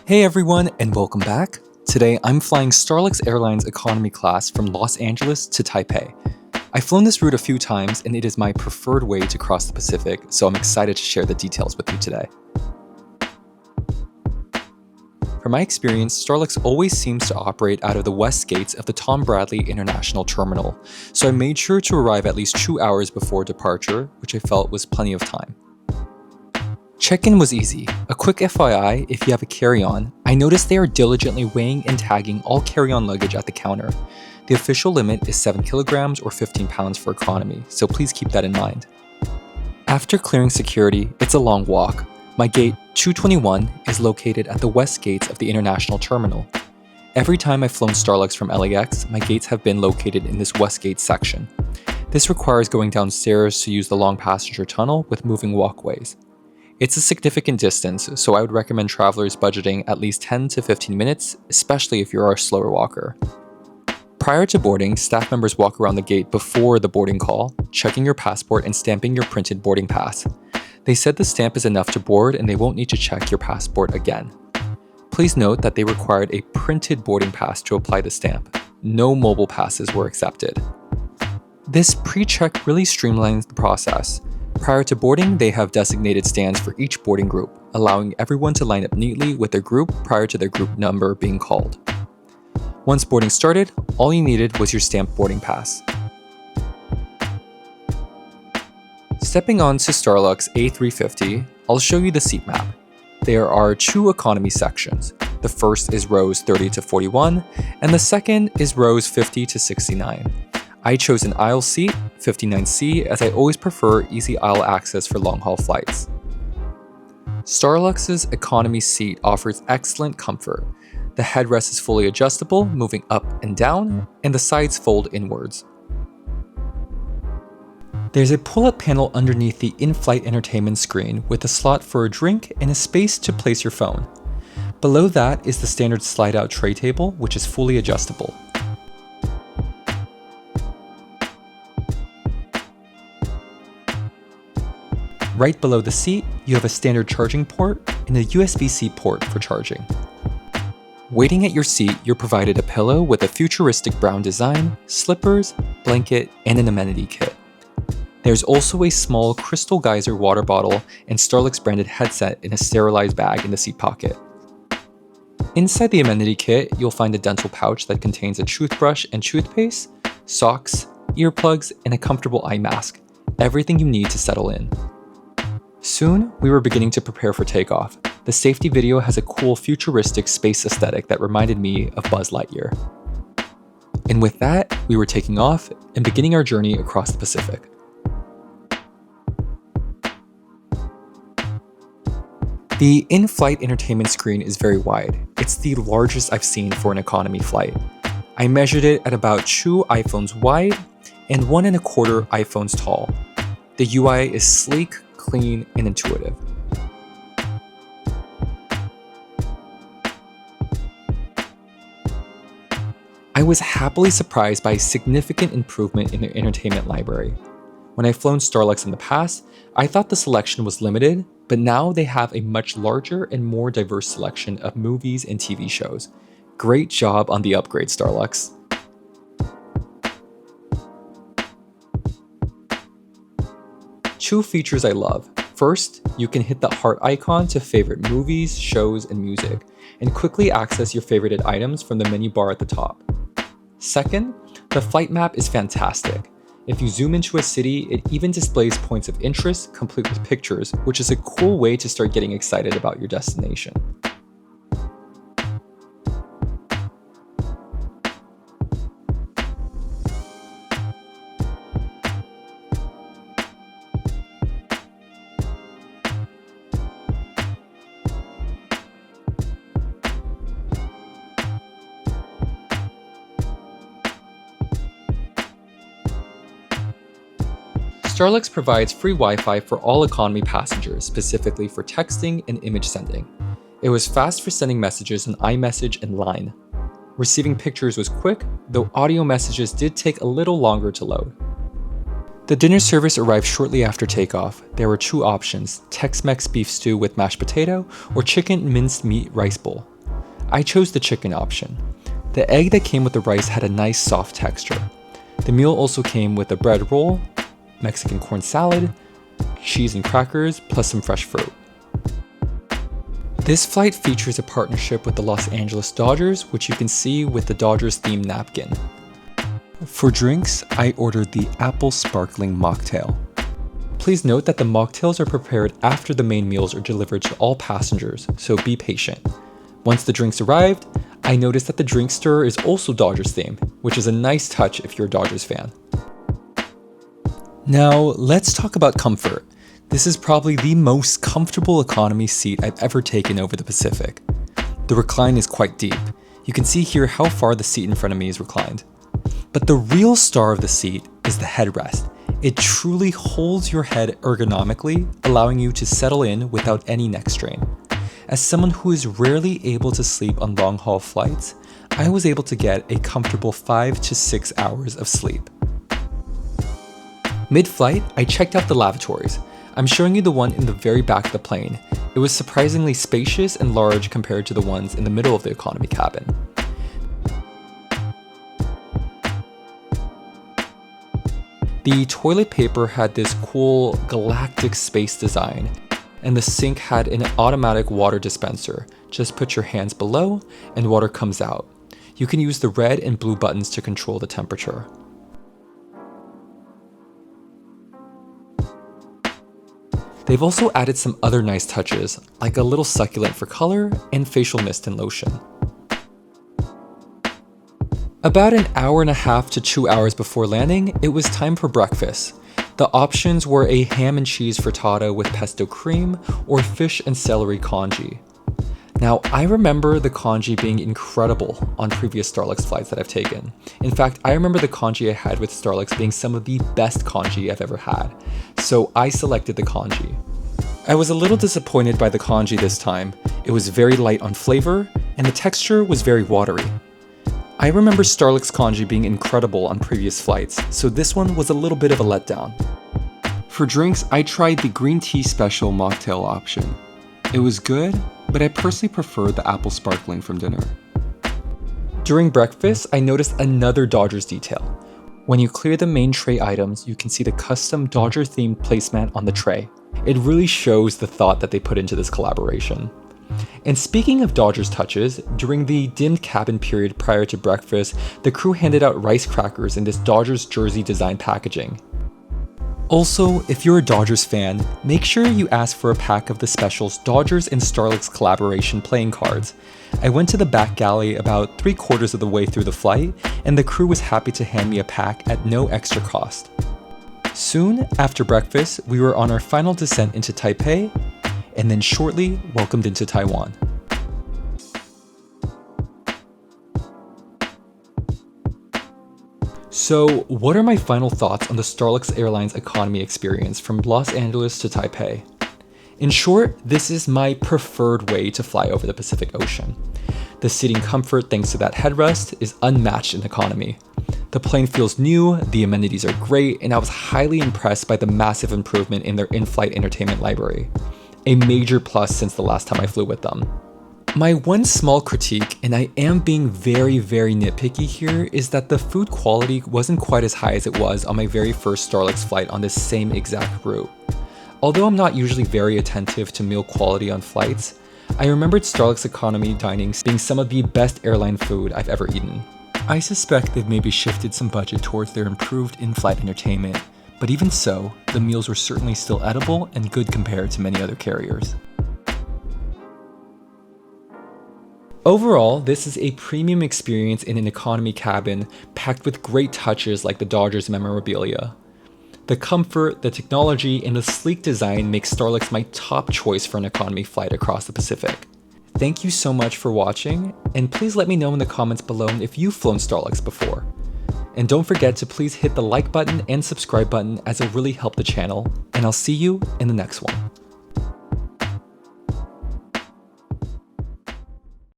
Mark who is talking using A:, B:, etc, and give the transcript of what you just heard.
A: Hey everyone, and welcome back. Today I'm flying Starlux Airlines economy class from Los Angeles to Taipei. I've flown this route a few times and it is my preferred way to cross the Pacific, so I'm excited to share the details with you today. From my experience, Starlux always seems to operate out of the west gates of the Tom Bradley International Terminal, so I made sure to arrive at least 2 hours before departure, which I felt was plenty of time. Check-in was easy. A quick FYI, if you have a carry-on, I noticed they are diligently weighing and tagging all carry-on luggage at the counter. The official limit is 7 kilograms or 15 pounds for economy, so please keep that in mind. After clearing security, it's a long walk. My gate 221 is located at the west gates of the international terminal. Every time I've flown Starlux from LAX, my gates have been located in this west gate section. This requires going downstairs to use the long passenger tunnel with moving walkways. It's a significant distance, so I would recommend travelers budgeting at least 10 to 15 minutes, especially if you're a slower walker. Prior to boarding, staff members walk around the gate before the boarding call, checking your passport and stamping your printed boarding pass. They said the stamp is enough to board and they won't need to check your passport again. Please note that they required a printed boarding pass to apply the stamp. No mobile passes were accepted. This pre-check really streamlines the process. Prior to boarding, they have designated stands for each boarding group, allowing everyone to line up neatly with their group prior to their group number being called. Once boarding started, all you needed was your stamped boarding pass. Stepping on to Starlux A350, I'll show you the seat map. There are 2 economy sections. The first is rows 30 to 41, and the second is rows 50 to 69. I chose an aisle seat, 59C, as I always prefer easy aisle access for long-haul flights. Starlux's economy seat offers excellent comfort. The headrest is fully adjustable, moving up and down, and the sides fold inwards. There's a pull-up panel underneath the in-flight entertainment screen with a slot for a drink and a space to place your phone. Below that is the standard slide-out tray table, which is fully adjustable. Right below the seat, you have a standard charging port and a USB-C port for charging. Waiting at your seat, you're provided a pillow with a futuristic brown design, slippers, blanket, and an amenity kit. There's also a small Crystal Geyser water bottle and Starlux branded headset in a sterilized bag in the seat pocket. Inside the amenity kit, you'll find a dental pouch that contains a toothbrush and toothpaste, socks, earplugs, and a comfortable eye mask. Everything you need to settle in. Soon, we were beginning to prepare for takeoff. The safety video has a cool futuristic space aesthetic that reminded me of Buzz Lightyear. And with that, we were taking off and beginning our journey across the Pacific. The in-flight entertainment screen is very wide. It's the largest I've seen for an economy flight. I measured it at about 2 iPhones wide and 1.25 iPhones tall. The UI is sleek, clean, and intuitive. I was happily surprised by a significant improvement in their entertainment library. When I've flown Starlux in the past, I thought the selection was limited, but now they have a much larger and more diverse selection of movies and TV shows. Great job on the upgrade, Starlux. 2 features I love. First, you can hit the heart icon to favorite movies, shows, and music, and quickly access your favorited items from the menu bar at the top. Second, the flight map is fantastic. If you zoom into a city, it even displays points of interest complete with pictures, which is a cool way to start getting excited about your destination. Starlux provides free Wi-Fi for all economy passengers, specifically for texting and image sending. It was fast for sending messages on iMessage and Line. Receiving pictures was quick, though audio messages did take a little longer to load. The dinner service arrived shortly after takeoff. There were 2 options, Tex-Mex beef stew with mashed potato or chicken minced meat rice bowl. I chose the chicken option. The egg that came with the rice had a nice soft texture. The meal also came with a bread roll, Mexican corn salad, cheese and crackers, plus some fresh fruit. This flight features a partnership with the Los Angeles Dodgers, which you can see with the Dodgers themed napkin. For drinks, I ordered the apple sparkling mocktail. Please note that the mocktails are prepared after the main meals are delivered to all passengers, so be patient. Once the drinks arrived, I noticed that the drink stirrer is also Dodgers themed, which is a nice touch if you're a Dodgers fan. Now, let's talk about comfort. This is probably the most comfortable economy seat I've ever taken over the Pacific. The recline is quite deep. You can see here how far the seat in front of me is reclined. But the real star of the seat is the headrest. It truly holds your head ergonomically, allowing you to settle in without any neck strain. As someone who is rarely able to sleep on long-haul flights, I was able to get a comfortable 5 to 6 hours of sleep. Mid-flight, I checked out the lavatories. I'm showing you the one in the very back of the plane. It was surprisingly spacious and large compared to the ones in the middle of the economy cabin. The toilet paper had this cool galactic space design, and the sink had an automatic water dispenser. Just put your hands below and water comes out. You can use the red and blue buttons to control the temperature. They've also added some other nice touches, like a little succulent for color and facial mist and lotion. About an hour and a half to 2 hours before landing, it was time for breakfast. The options were a ham and cheese frittata with pesto cream or fish and celery congee. Now, I remember the congee being incredible on previous Starlux flights that I've taken. In fact, I remember the congee I had with Starlux being some of the best congee I've ever had. So I selected the congee. I was a little disappointed by the congee this time. It was very light on flavor, and the texture was very watery. I remember Starlux congee being incredible on previous flights, so this one was a little bit of a letdown. For drinks, I tried the green tea special mocktail option. It was good, but I personally preferred the apple sparkling from dinner. During breakfast, I noticed another Dodgers detail. When you clear the main tray items, you can see the custom Dodger-themed placemat on the tray. It really shows the thought that they put into this collaboration. And speaking of Dodgers touches, during the dimmed cabin period prior to breakfast, the crew handed out rice crackers in this Dodgers jersey design packaging. Also, if you're a Dodgers fan, make sure you ask for a pack of the specials Dodgers and Starlux collaboration playing cards. I went to the back galley about 3/4 of the way through the flight, and the crew was happy to hand me a pack at no extra cost. Soon after breakfast, we were on our final descent into Taipei, and then shortly welcomed into Taiwan. So, what are my final thoughts on the Starlux Airlines economy experience from Los Angeles to Taipei? In short, this is my preferred way to fly over the Pacific Ocean. The seating comfort thanks to that headrest is unmatched in economy. The plane feels new, the amenities are great, and I was highly impressed by the massive improvement in their in-flight entertainment library. A major plus since the last time I flew with them. My one small critique, and I am being very nitpicky here, is that the food quality wasn't quite as high as it was on my very first Starlux flight on this same exact route. Although I'm not usually very attentive to meal quality on flights, I remembered Starlux economy dining being some of the best airline food I've ever eaten. I suspect they've maybe shifted some budget towards their improved in-flight entertainment, but even so, the meals were certainly still edible and good compared to many other carriers. Overall, this is a premium experience in an economy cabin packed with great touches like the Dodgers memorabilia. The comfort, the technology, and the sleek design makes Starlux my top choice for an economy flight across the Pacific. Thank you so much for watching, and please let me know in the comments below if you've flown Starlux before. And don't forget to please hit the like button and subscribe button as it really helps the channel, and I'll see you in the next one.